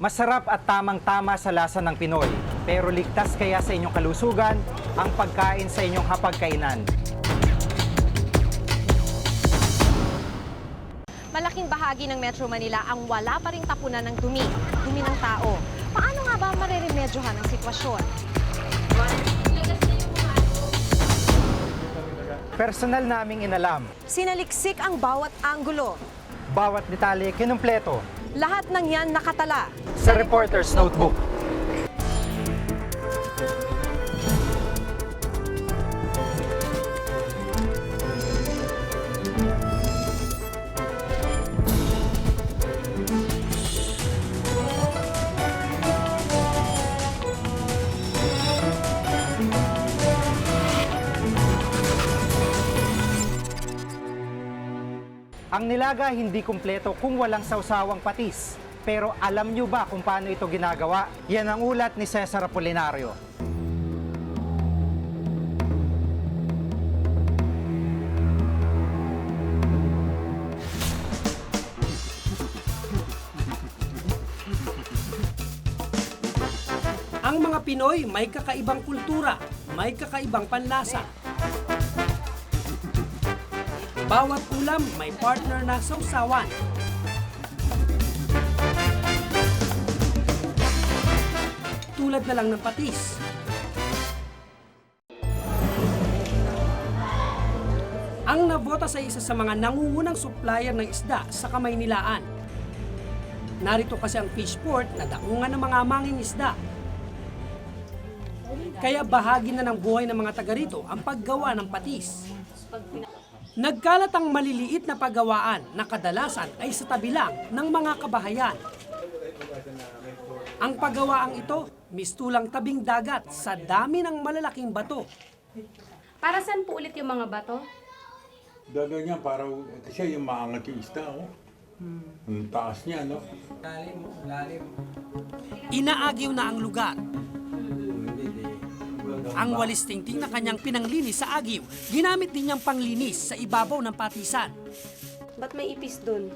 Masarap at tamang-tama sa lasa ng Pinoy. Pero ligtas kaya sa inyong kalusugan ang pagkain sa inyong hapagkainan. Malaking bahagi ng Metro Manila ang wala pa ring tapunan ng dumi ng tao. Paano nga ba mareremedyohan ang sitwasyon? Personal naming inalam, Sinaliksik ang bawat anggulo. bawat detalye kinumpleto Lahat ng yan nakatala. sa Reporter's Notebook. Ang nilaga hindi kumpleto kung walang sawsawang patis. Pero alam nyo ba kung paano ito ginagawa? Yan ang ulat ni Cesar Apolinario. Ang mga Pinoy may kakaibang kultura, may kakaibang panlasa. Bawat ulam may partner na sausawan. Tulad na lang ng patis. Ang nabota sa isa sa mga nangungunang supplier ng isda sa Kamaynilaan. Narito kasi ang fish port na daungan ng mga mangingisda. Kaya bahagi na ng buhay ng mga taga rito ang paggawa ng patis. Nagkalat ang maliliit na paggawaan na kadalasan ay sa tabi lang ng mga kabahayan. Ang paggawaang ito, mistulang tabing dagat sa dami ng malalaking bato. Para saan po ulit yung mga bato? Gagawin niya para kasi yung maangat yung isda, oh. Ang taas niya, no? Inaagiw na ang lugar. Ang walis tingting na kanyang pinanglinis sa agiw, ginamit din niyang panglinis sa ibabaw ng patisan. Ba't may ipis doon?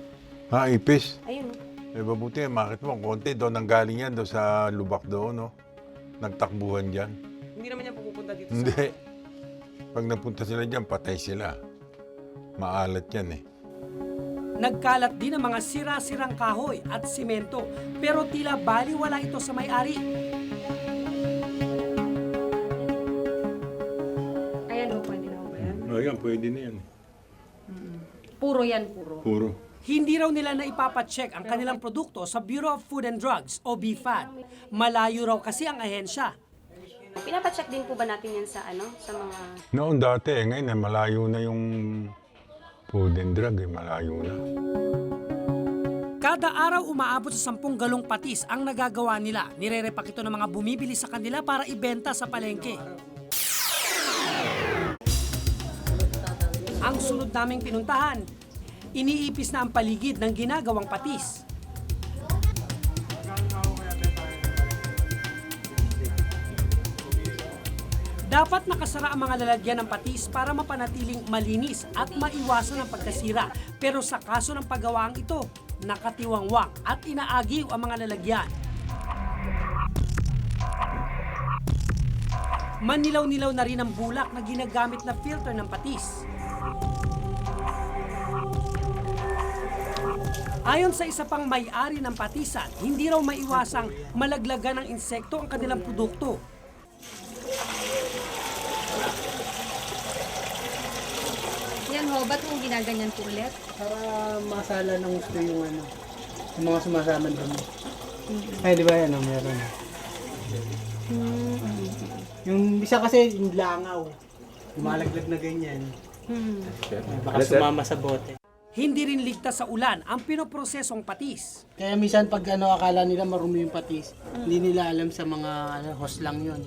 Ipis. Ayun. Eh, mabuti, makit mo, konti doon ang galing yan, doon sa lubak doon, no? Nagtakbuhan dyan. Hindi naman yan pupunta dito Hindi. Pag napunta sila dyan, patay sila. Maalat yan, eh. Nagkalat din ang mga sira-sirang kahoy at simento, pero tila baliwala ito sa may-ari. Ayan o, pwede na ba yan? Ayan, pwede na yan. Puro yan, puro. Puro. Hindi raw nila na ipapacheck ang kanilang produkto sa Bureau of Food and Drugs o BFAD. Malayo raw kasi ang ahensya. Pinapacheck din po ba natin yan sa ano? Sa mga... Noon dati, ngayon, malayo na yung food and drug, malayo na. Kada araw umaabot sa 10 galong patis ang nagagawa nila. Nirerepak ito ng mga bumibili sa kanila para ibenta sa palengke. Ang sunod naming pinuntahan, iniipis na ang paligid ng ginagawang patis. Dapat nakasara ang mga lalagyan ng patis para mapanatiling malinis at maiwasan ang pagkasira. Pero sa kaso ng paggawaang ito, nakatiwangwang at inaagiw ang mga lalagyan. Manilaw-nilaw na rin ang bulak na ginagamit na filter ng patis. Ayon sa isa pang may-ari ng patisan, hindi raw maiwasang malaglagan ng insekto ang kanilang produkto. Yan ho, ba't mong ginaganyan po ulit? para masala ng gusto yung ano, yung mga sumasama doon. Ay, di ba yan, meron. Yung isa kasi yung langaw, lumalaglag na ganyan. Baka sumama sa bote. Hindi rin ligtas sa ulan ang pinoprosesong patis. Kaya minsan pag ano, akala nila marumi yung patis, hindi nila alam sa mga ano, hose lang yun.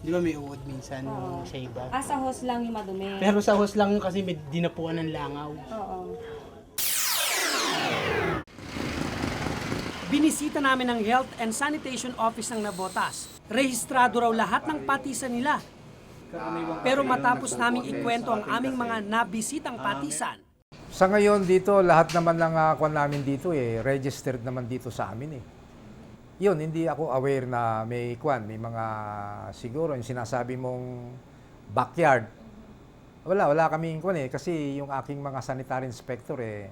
Di ba may uod minsan yung sa iba? Sa hose lang yung madumi. Pero sa hose lang yun kasi may dinapuan ng langaw. Oo. Binisita namin ang Health and Sanitation Office ng Navotas. Rehistrado raw lahat ng patisan nila. Pero matapos naming ikwento ang aming mga nabisitang patisan, Sa ngayon dito, lahat naman ng kwan namin dito registered naman dito sa amin . Yun, hindi ako aware na may mga siguro yung sinasabi mong backyard. Wala kaming kasi yung aking mga sanitary inspector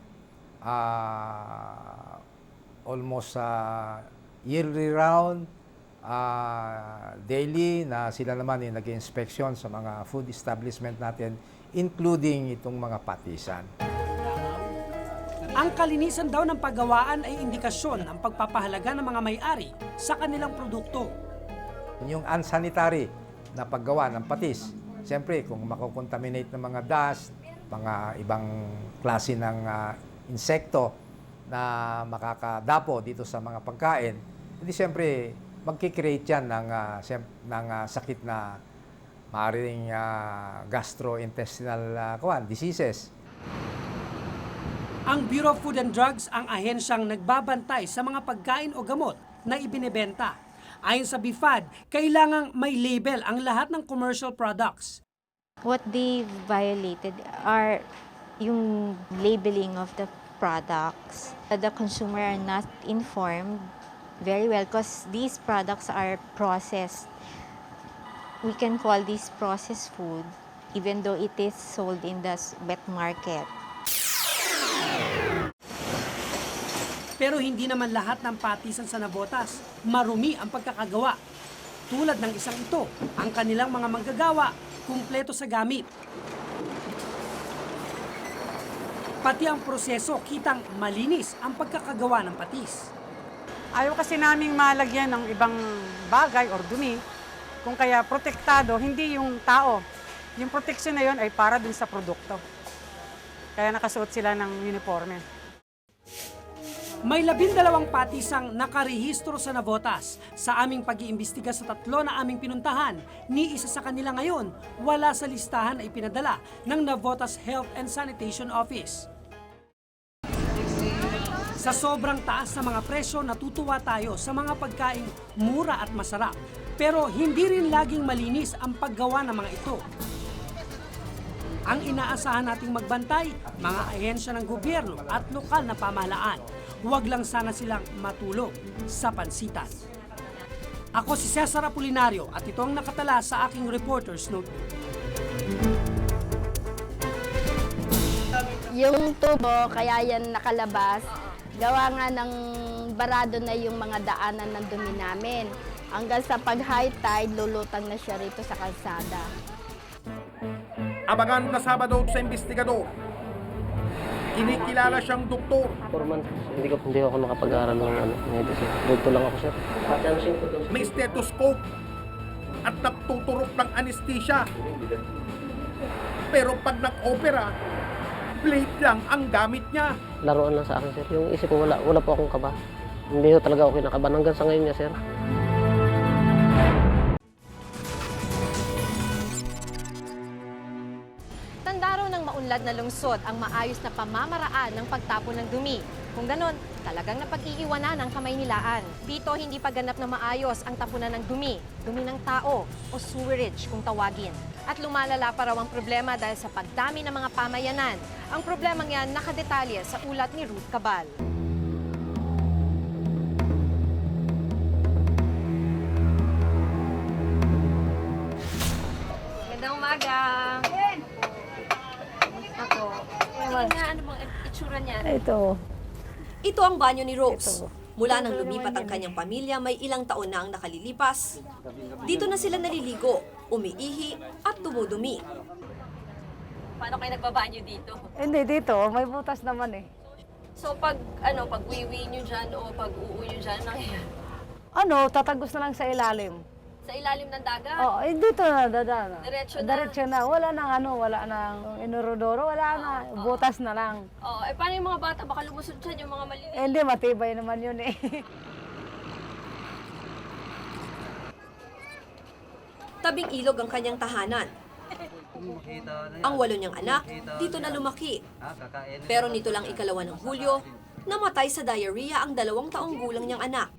almost yearly round, daily na sila naman nag-inspection sa mga food establishment natin, including itong mga patisan. Ang kalinisan daw ng paggawaan ay indikasyon ng pagpapahalaga ng mga may-ari sa kanilang produkto. Yung unsanitary na paggawa ng patis, siyempre kung makokontaminate ng mga dust, mga ibang klase ng insekto na makakadapo dito sa mga pagkain, hindi siyempre magkikreate yan ng sakit na maaaring gastrointestinal diseases. Ang Bureau of Food and Drugs ang ahensyang nagbabantay sa mga pagkain o gamot na ibinebenta. Ayon sa BIFAD, kailangang may label ang lahat ng commercial products. What they violated are yung labeling of the products. The consumer are not informed very well because these products are processed. We can call this processed food even though it is sold in the wet market. Pero hindi naman lahat ng patisan sa Navotas marumi ang pagkakagawa. Tulad ng isang ito, ang kanilang mga manggagawa kumpleto sa gamit. Pati ang proseso kitang malinis ang pagkakagawa ng patis. Ayaw kasi naming malagyan ng ibang bagay or dumi. Kung kaya protektado, hindi yung tao. Yung protection na yun ay para dun sa produkto. Kaya nakasuot sila ng uniforme. May 12 patisang nakarehistro sa Navotas. Sa aming pag-iimbestiga sa 3 na aming pinuntahan, ni isa sa kanila ngayon, wala sa listahan ay pinadala ng Navotas Health and Sanitation Office. Sa sobrang taas sa mga presyo, natutuwa tayo sa mga pagkain mura at masarap. Pero hindi rin laging malinis ang paggawa ng mga ito. Ang inaasahan nating magbantay, mga ahensya ng gobyerno at lokal na pamahalaan. Huwag lang sana silang matulog sa pansitan. Ako si Cesar Apolinario at ito ang nakatala sa aking reporter's notebook. Yung tubo, kaya yan nakalabas, gawa nga ng barado na yung mga daanan ng dumi namin. Hanggang sa pag high tide, lulutang na siya rito sa kalsada. Abangan na Sabado sa investigador. Kinikilala siyang doktor. 4 months, hindi ako nakapag-aaral ng medicine. Dito lang ako, sir. May stethoscope at nagtuturok ng anesthesia. Pero pag nag-opera, blade lang ang gamit niya. Laruan lang sa akin, sir. Yung isip ko, wala po akong kaba. Hindi ko talaga ako kinakabahan hanggang sa ngayon niya, sir. Tanda raw ng maunlad na lungsod ang maayos na pamamaraan ng pagtapon ng dumi. Kung ganon, talagang napag-iiwanan ang Kamaynilaan. Dito, hindi pa ganap na maayos ang tapunan ng dumi ng tao o sewerage kung tawagin. At lumalala pa raw ang problema dahil sa pagdami ng mga pamayanan. Ang problemang yan nakadetalye sa ulat ni Ruth Cabal. Magandang umaga! Ano bang itsura niya? Ito ang banyo ni Rose. Mula nang lumipat ang kanyang pamilya, may ilang taon na ang nakalilipas. Dito na sila naliligo, umiihi at dumudumi. Paano kayo nagbabanyo dito? Hindi, dito. May butas naman eh. So pag wiwi nyo dyan o pag uu nyo dyan, Tatagos na lang sa ilalim. sa ilalim ng dagat? Oo, dito na dadaan. Diretso na? Diretso na. Wala nang inurodoro, wala na. Butas na lang. Oo, paano yung mga bata? Baka lumusod dyan yung mga maliliit. Hindi, matibay naman yun eh. Tabing ilog ang kanyang tahanan. Ang 8 niyang anak, dito na lumaki. Pero nito lang 2 ng Hulyo, namatay sa diarrhea ang 2 taong gulang niyang anak.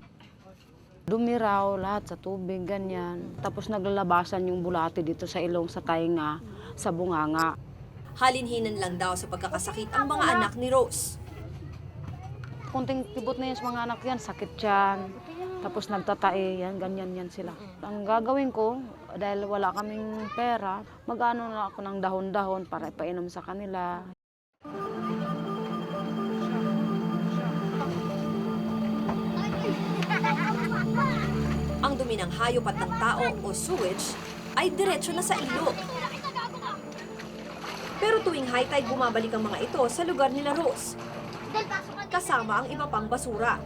Dumiraw lahat sa tubig, ganyan. Tapos naglalabasan yung bulate dito sa ilong, sa tainga, sa bunganga. Halinhinan lang daw sa pagkakasakit ang mga anak ni Rose. kunting tibot na yan sa mga anak yan, sakit yan. Tapos nagtatae yan, ganyan yan sila. Ang gagawin ko, dahil wala kaming pera, mag-ano na ako ng dahon-dahon para ipainom sa kanila. Ang dumi ng hayop at ng tao o sewage ay diretso na sa ilog. Pero tuwing high tide, bumabalik ang mga ito sa lugar nila Rose, kasama ang iba pang basura.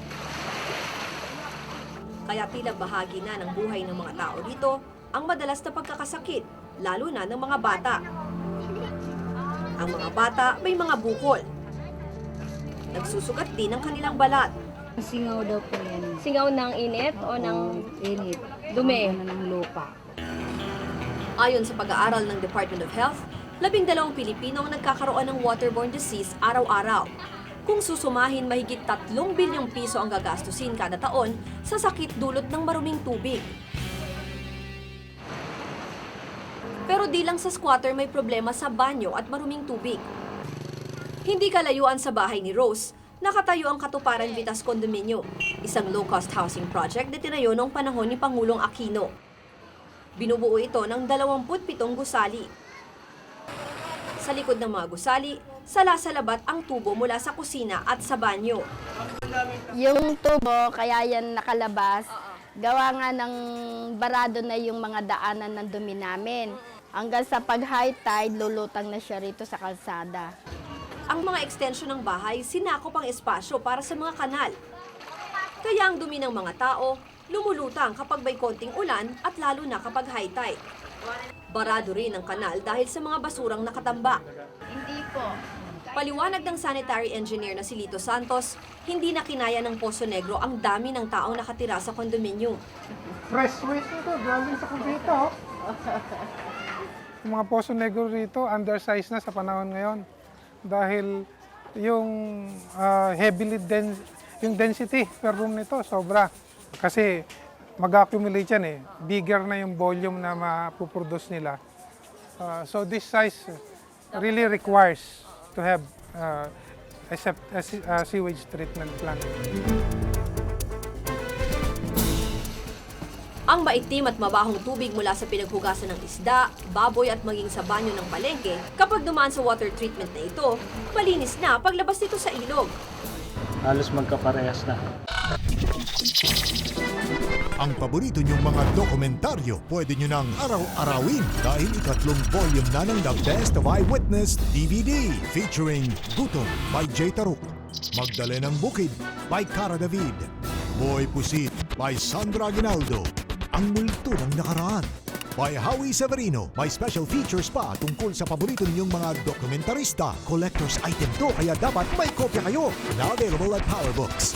Kaya tila bahagi na ng buhay ng mga tao dito ang madalas na pagkakasakit, lalo na ng mga bata. Ang mga bata may mga bukol. Nagsusugat din ang kanilang balat. Singaw daw po yan. Singaw ng init o ng Init. dumi? Ng lupa. Ayon sa pag-aaral ng Department of Health, 12 Pilipino ang nagkakaroon ng waterborne disease araw-araw. Kung susumahin, mahigit 3 bilyong piso ang gagastusin kada taon sa sakit dulot ng maruming tubig. Pero di lang sa squatter may problema sa banyo at maruming tubig. Hindi kalayuan sa bahay ni Rose, nakatayo ang Katuparan Vitas Condominio, isang low-cost housing project na tinayo noong panahon ni Pangulong Aquino. Binubuo ito ng 27 gusali. Sa likod ng mga gusali, sala-salabat ang tubo mula sa kusina at sa banyo. Yung tubo, kaya yan nakalabas, gawa nga ng barado na yung mga daanan ng dumi namin. Hanggang sa pag high tide, lulutang na siya rito sa kalsada. Ang mga extension ng bahay sinakop ang espasyo para sa mga kanal. Kaya ang dumi ng mga tao, lumulutang kapag may konting ulan at lalo na kapag high tide. Barado rin ang kanal dahil sa mga basurang nakatambak. Hindi po. Paliwanag ng sanitary engineer na si Lito Santos, hindi na kinaya ng Poso Negro ang dami ng taong nakatira sa kondominyo. Fresh waste ito, galing sa kumpita. Yung mga Poso Negro rito, undersized na sa panahon ngayon. Dahil yung yung density per room nito, sobra. Kasi mag-accumulate yan eh. Bigger na yung volume na mapuproduce nila. So this size really requires to have a sewage treatment plant. Ang maitim at mabahong tubig mula sa pinaghugasan ng isda, baboy at maging sa banyo ng palengke, kapag dumaan sa water treatment na ito, malinis na paglabas nito sa ilog. Halos magkaparehas na. Ang paborito niyong mga dokumentaryo, pwede niyo nang araw-arawin dahil 3 volume na ng The Best of Eyewitness DVD featuring Gutom by Jay Taruk, Magdalenang Bukid by Cara David, Boy Pusit by Sandra Aguinaldo, Ang Multo ng Nakaraan by Howie Severino. May special features pa tungkol sa paborito ninyong mga dokumentarista. Collector's item to, kaya dapat may kopya kayo. Now available at Powerbooks.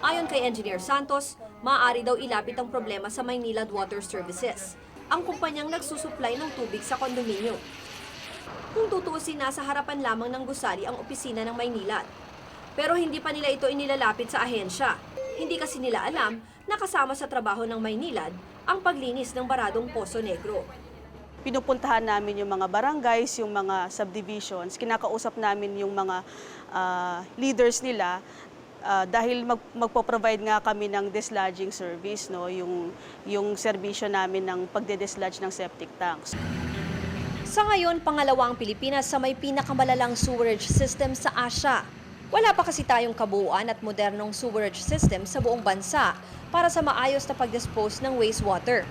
Ayon kay Engineer Santos, maaari daw ilapit ang problema sa Maynilad Water Services, ang kumpanyang nagsusupply ng tubig sa kondominyo. Kung tutuusin, nasa harapan lamang ng gusali ang opisina ng Maynilad. Pero hindi pa nila ito inilalapit sa ahensya. Hindi kasi nila alam na kasama sa trabaho ng Maynilad ang paglinis ng baradong Poso Negro. Pinupuntahan namin yung mga barangays, yung mga subdivisions, kinakausap namin yung mga leaders nila dahil magpo-provide nga kami ng dislodging service, no, yung serbisyo namin ng pagde-dislodge ng septic tanks. Sa ngayon, pangalawa ang Pilipinas sa may pinakamalalang sewerage system sa Asia. Wala pa kasi tayong kabuuan at modernong sewerage system sa buong bansa para sa maayos na pag-dispose ng wastewater.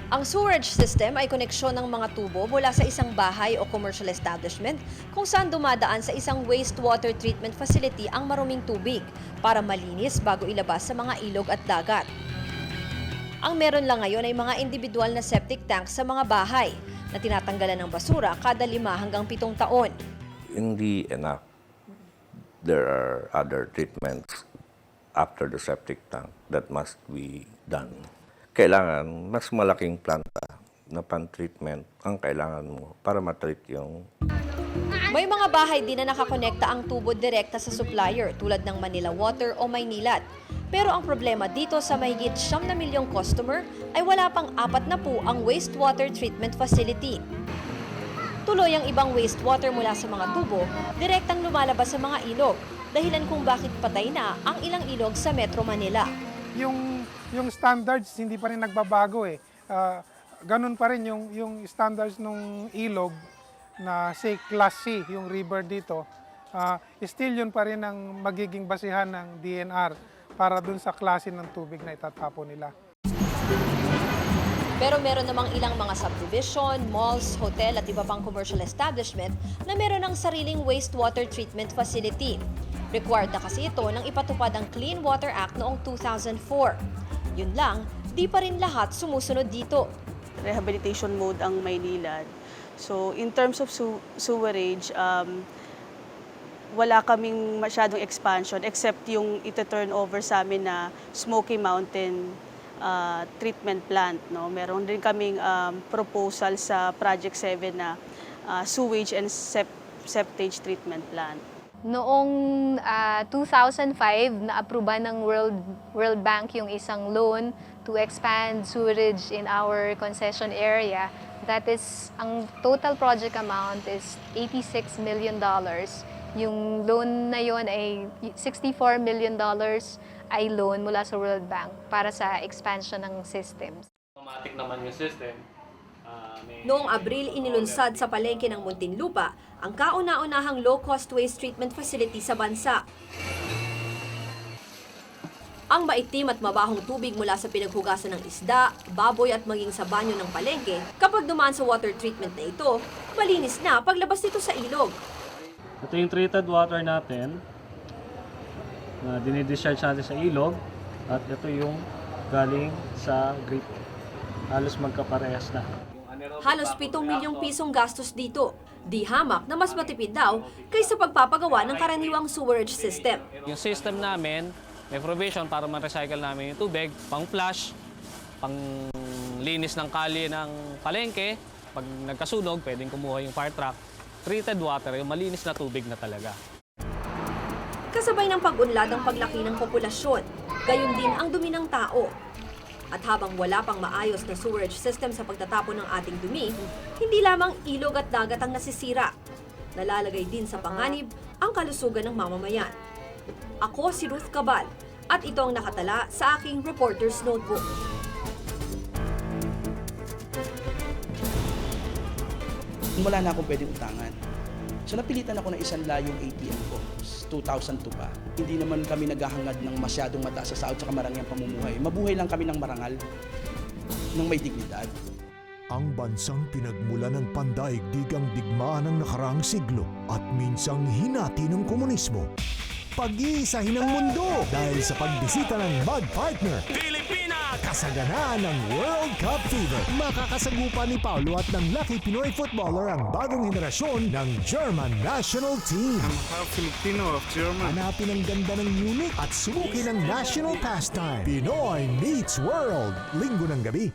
Ang sewerage system ay koneksyon ng mga tubo mula sa isang bahay o commercial establishment kung saan dumadaan sa isang wastewater treatment facility ang maruming tubig para malinis bago ilabas sa mga ilog at dagat. Ang meron lang ngayon ay mga individual na septic tanks sa mga bahay na tinatanggalan ng basura kada 5 hanggang 7 taon. Hindi enough. There are other treatments after the septic tank that must be done. Kailangan mas malaking planta na pan-treatment ang kailangan mo para matreat yung... May mga bahay din na nakakonekta ang tubo direkta sa supplier tulad ng Manila Water o Maynilad. Pero ang problema dito sa mahigit 9 na milyong customer ay wala pang 40 ang wastewater treatment facility. Tuloy ang ibang wastewater mula sa mga tubo, direktang lumalabas sa mga ilog, dahilan kung bakit patay na ang ilang ilog sa Metro Manila. Yung standards hindi pa rin nagbabago eh. Ganun pa rin yung standards ng ilog na say Class C, yung river dito. Still yun pa rin ang magiging basihan ng DNR para dun sa klase ng tubig na itatapon nila. Pero meron namang ilang mga subdivision, malls, hotel at iba pang commercial establishment na meron ng sariling wastewater treatment facility. Required na kasi ito nang ipatupad ang Clean Water Act noong 2004. Yun lang, di pa rin lahat sumusunod dito. Rehabilitation mode ang Maynilad. So in terms of sewerage, wala kaming masyadong expansion except yung ito-turn over sa amin na Smoky Mountain treatment plant. No? Meron din kaming proposal sa Project 7 na sewage and septage treatment plant. Noong 2005, na-aproba ng World Bank yung isang loan to expand sewerage in our concession area. That is, ang total project amount is $86 million. Yung loan na yon ay $64 million ay loan mula sa World Bank para sa expansion ng systems. Automatic naman yung system. Noong Abril, inilunsad sa palengke ng Muntinlupa ang kauna-unahang low-cost waste treatment facility sa bansa. Ang maitim at mabahong tubig mula sa pinaghugasan ng isda, baboy at maging sa banyo ng palengke, kapag dumaan sa water treatment na ito, malinis na paglabas nito sa ilog. Ito yung treated water natin na dinidischarge natin sa ilog at ito yung galing sa grate. Halos magkaparehas na. Halos 7 milyong pisong gastos dito. Di hamak na mas matipid daw kaysa pagpapagawa ng karaniwang sewerage system. Yung system namin, may provision para ma-recycle namin yung tubig, pang flush, pang linis ng kalye ng palengke. Pag nagkasunog, pwedeng kumuha yung fire truck. Treated water, yung malinis na tubig na talaga. Kasabay ng pag-unlad ang paglaki ng populasyon, gayon din ang dumi ng tao. At habang wala pang maayos na sewerage system sa pagtatapon ng ating dumi, hindi lamang ilog at dagat ang nasisira. Nalalagay din sa panganib ang kalusugan ng mamamayan. Ako si Ruth Cabal at ito ang nakatala sa aking reporter's notebook. Wala na akong pwedeng utangan. So napilitan ako na isang layong ATM ko. 2002 pa. Hindi naman kami naghahangad ng masyadong mataas sa sahod sa marangyang pamumuhay. Mabuhay lang kami ng marangal, ng may dignidad. Ang bansang pinagmula ng pandaigdigang digmaan ng nakaraang siglo at minsang hinati ng komunismo. Pag-iisahin ang mundo dahil sa pagbisita ng mag-partner Pilipinas! Kasaganaan ng World Cup Fever. Makakasagupa ni Paulo at ng Lucky Pinoy Footballer ang bagong henerasyon ng German National Team. I'm half Filipino of German. Hanapin ang ganda ng Munich at subukin ang national pastime. Pinoy meets World. Linggo ng gabi.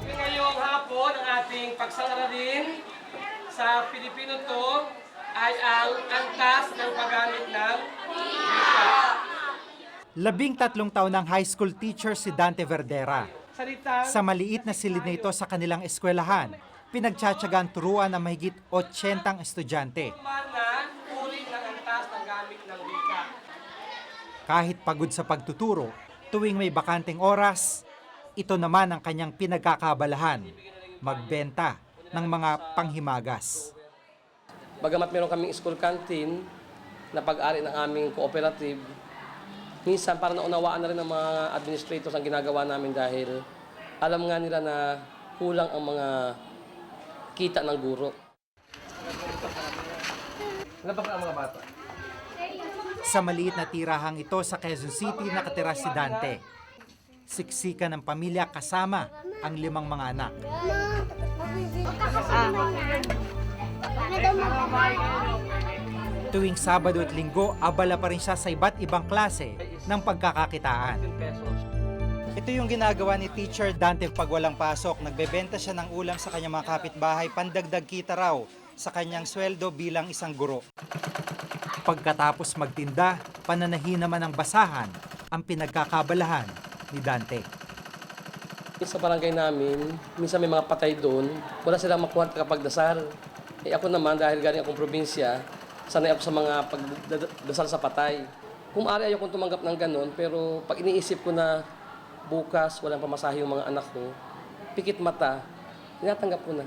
Ngayong hapon, ang ating pagsasalarin sa Pilipino to ay ang antas ng paggamit ng wika. 13 taon ng high school teacher si Dante Verdera. Salita. Sa maliit na silid na ito sa kanilang eskwelahan, pinagtsatsagaan turuan ng mahigit 80 estudyante. Uri ng antas ng gamit ng wika. Kahit pagod sa pagtuturo, tuwing may bakanteng oras, ito naman ang kanyang pinagkakabalahan, magbenta ng mga panghimagas. Bagamat meron kaming school canteen na pag-ari ng aming cooperative, minsan parang naunawaan na rin ng mga administrators ang ginagawa namin dahil alam nga nila na kulang ang mga kita ng guro. Nabaka ang mga bata. Sa maliit na tirahang ito sa Quezon City nakatira si Dante. Siksikan ng pamilya kasama ang 5 mga anak. Tuwing Sabado at Linggo, abala pa rin siya sa iba't ibang klase ng pagkakakitaan. Ito yung ginagawa ni Teacher Dante pag walang pasok. Nagbebenta siya ng ulam sa kanyang mga kapitbahay, pandagdag kita raw sa kanyang sweldo bilang isang guro. Pagkatapos magtinda, pananahin naman ng basahan ang pinagkakabalahan ni Dante. Sa barangay namin, minsan may mga patay doon, wala silang makuha at kapagdasal. Ako naman, dahil galing akong probinsya, sanay ako sa mga pagdasal sa patay. Kung maaari ayokong tumanggap ng ganon, pero pag iniisip ko na bukas walang pamasahe yung mga anak ko, pikit mata, tinatanggap ko na.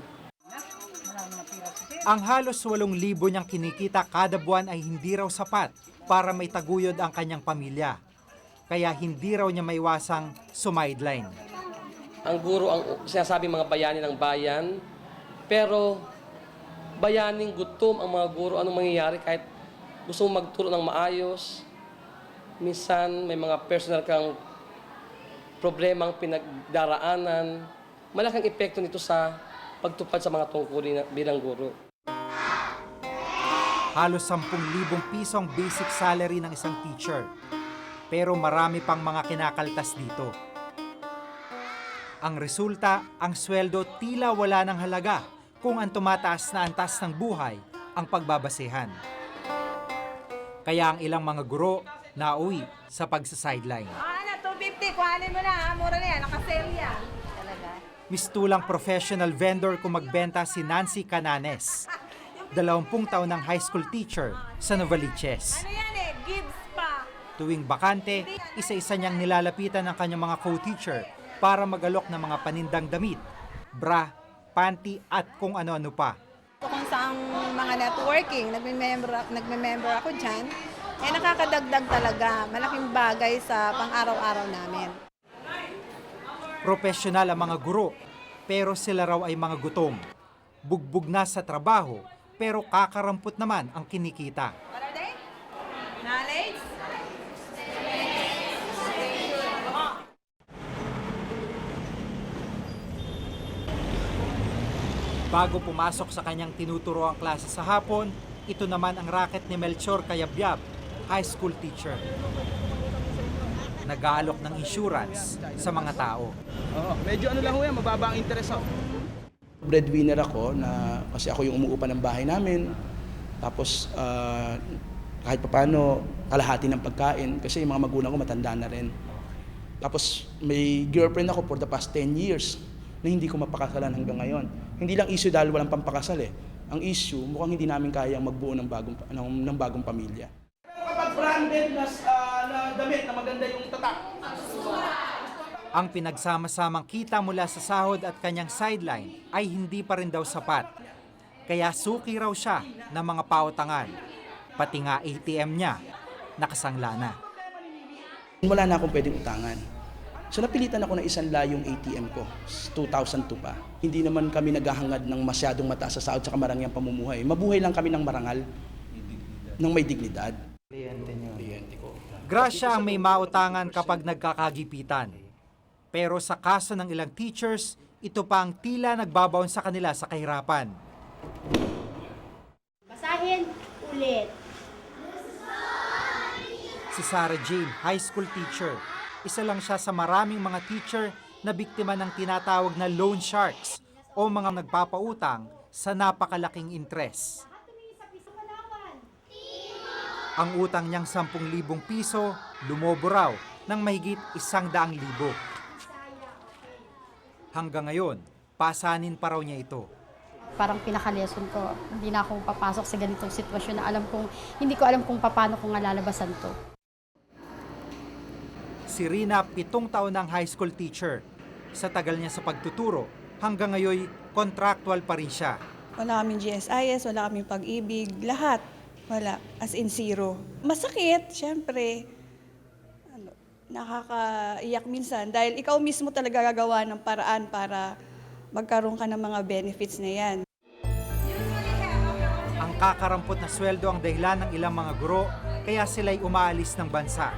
Ang halos 8,000 niyang kinikita kada buwan ay hindi raw sapat para maitaguyod ang kanyang pamilya. Kaya hindi raw niya maiwasang sumideline. Ang guro ang sinasabi mga bayani ng bayan, pero bayaning gutom ang mga guro. Anong mangyayari kahit gusto mong magturo ng maayos, minsan may mga personal kang problemang pinagdaraanan, malaking epekto nito sa pagtupad sa mga tungkulin bilang guro. Halos 10,000 piso ang basic salary ng isang teacher. Pero marami pang mga kinakaltas dito. Ang resulta, ang sweldo tila wala ng halaga kung ang tumataas na antas ng buhay ang pagbabasehan. Kaya ang ilang mga guro nauwi sa pagsa-sideline. Ano, 250, kuhanin mo na ha. Mura na yan, nakasale yan. Talaga? Mistulang professional vendor kung magbenta si Nancy Cananes. 20 taon ng high school teacher sa Novaliches. Ano yan eh, gives pa. Tuwing bakante, isa-isa niyang nilalapitan ng kanyang mga co-teacher para magalok ng mga panindang damit, bra, panty at kung ano-ano pa. Kung saang mga networking, nagme-member ako dyan, eh nakakadagdag talaga. Malaking bagay sa pang-araw-araw namin. Profesional ang mga guro, pero sila raw ay mga gutom. Bugbog na sa trabaho, pero kakarampot naman ang kinikita. Knowledge? Bago pumasok sa kanyang tinuturo ang klase sa hapon, ito naman ang racket ni Melchor Cayabyab, high school teacher. Nag-aalok ng insurance sa mga tao. Medyo ano lang ho yan, mababa ang interest ho. Breadwinner ako na kasi ako yung umuupa ng bahay namin. Tapos kahit papaano kalahati ng pagkain kasi yung mga magulang ko matanda na rin. Tapos may girlfriend ako for the past 10 years na hindi ko mapakasalan hanggang ngayon. Hindi lang issue dahil walang pampakasal eh. Ang issue, mukhang hindi namin kayang magbuo ng bagong pamilya. Kapag branded na damit na maganda yung tatak. Ang pinagsama-samang kita mula sa sahod at kanyang sideline ay hindi pa rin daw sapat. Kaya suki raw siya ng mga pautangan. Pati nga ATM niya, nakasangla na. Wala na akong pwedeng utangan. So napilitan ako na isanla yung ATM ko, 2002 pa. Hindi naman kami naghahangad ng masyadong mataas sa sahod sa marangyang pamumuhay. Mabuhay lang kami ng marangal, ng may dignidad. Kliyente ko. Grasya ang may mautangan kapag nagkakagipitan. Pero sa kaso ng ilang teachers, ito pa ang tila nagbabaon sa kanila sa kahirapan. Basahin ulit. Si Sarah Jane, high school teacher. Isa lang siya sa maraming mga teacher na biktima ng tinatawag na loan sharks o mga nagpapautang sa napakalaking interest. Ang utang niyang 10,000 piso, lumobo raw ng mahigit 100,000. Hanggang ngayon, pasanin pa raw niya ito. Parang pinaka-lesson ko, hindi na ako papasok sa ganitong sitwasyon na hindi ko alam kung paano ko nga lalabasan to. Si Rina, 7 taon ng high school teacher. Sa tagal niya sa pagtuturo, hanggang ngayon contractual pa rin siya. Wala kaming GSIS, wala kaming pag-ibig, lahat. Wala, as in zero. Masakit, syempre. Nakakaiyak minsan dahil ikaw mismo talaga gagawa ng paraan para magkaroon ka ng mga benefits na yan. Ang kakarampot na sweldo ang dahilan ng ilang mga guro, kaya sila'y umaalis ng bansa.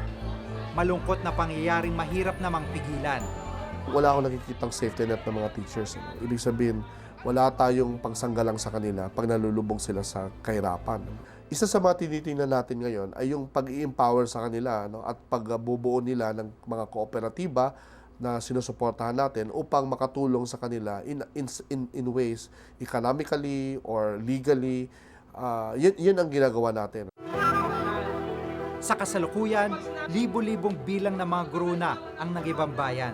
Malungkot na pangyayaring mahirap namang pigilan. Wala akong nakikitang safety net ng mga teachers. Ibig sabihin, wala tayong pangsanggalang sa kanila pag nalulubog sila sa kahirapan. Isa sa mga tinitingnan natin ngayon ay yung pag-i-empower sa kanila at pagbubuo nila ng mga kooperatiba na sinusuportahan natin upang makatulong sa kanila in ways economically or legally. Yun ang ginagawa natin. Sa kasalukuyan, libo-libong bilang ng mga guro na ang nag-ibang bayan.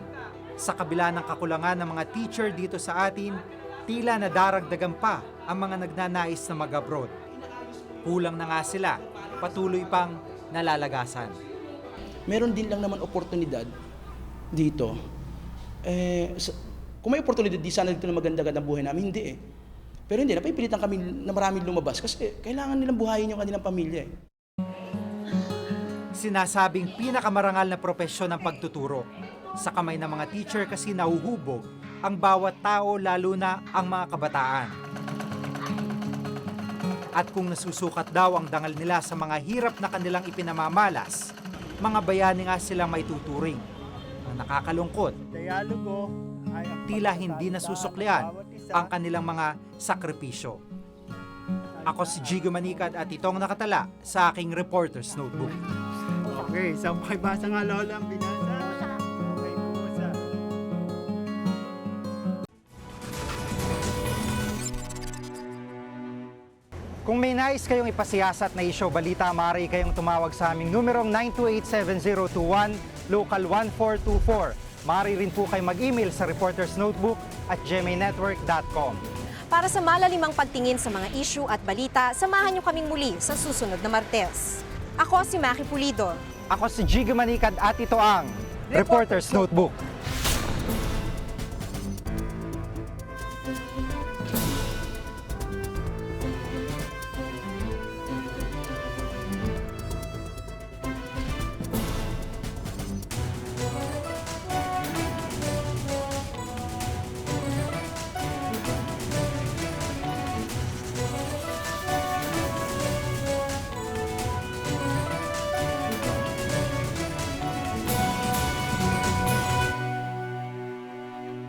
Sa kabila ng kakulangan ng mga teacher dito sa atin, tila nadaragdagan pa ang mga nagnanais na mag-abroad. Kulang na nga sila, patuloy pang nalalagasan. Meron din lang naman oportunidad dito. Kung may oportunidad, di sana dito na maganda-ganda buhay namin, hindi eh. Pero hindi, napipilitan kami na maraming lumabas kasi kailangan nilang buhayin yung kanilang pamilya eh. Sinasabing pinakamarangal na propesyon ng pagtuturo. Sa kamay ng mga teacher kasi nahuhubog ang bawat tao, lalo na ang mga kabataan. At kung nasusukat daw ang dangal nila sa mga hirap na kanilang ipinamamalas, mga bayani nga silang maituturing. Ang nakakalungkot, tila hindi nasusuklian ang kanilang mga sakripisyo. Ako si Jigo Manicad at itong nakatala sa aking Reporter's Notebook. Okay, isang pakibasa nga lola ang binasa. Okay po, sir. Kung may nais kayong ipasiyasat na isyo balita, maaari kayong tumawag sa aming numerong 928-7021, local 1424. Maaari rin po kayo mag-email sa reportersnotebook@gmanetwork.com. Para sa malalimang pagtingin sa mga issue at balita, samahan niyo kaming muli sa susunod na Martes. Ako si Maki Pulido. Ako si Jigo Manicad at ito ang Reporter's Notebook.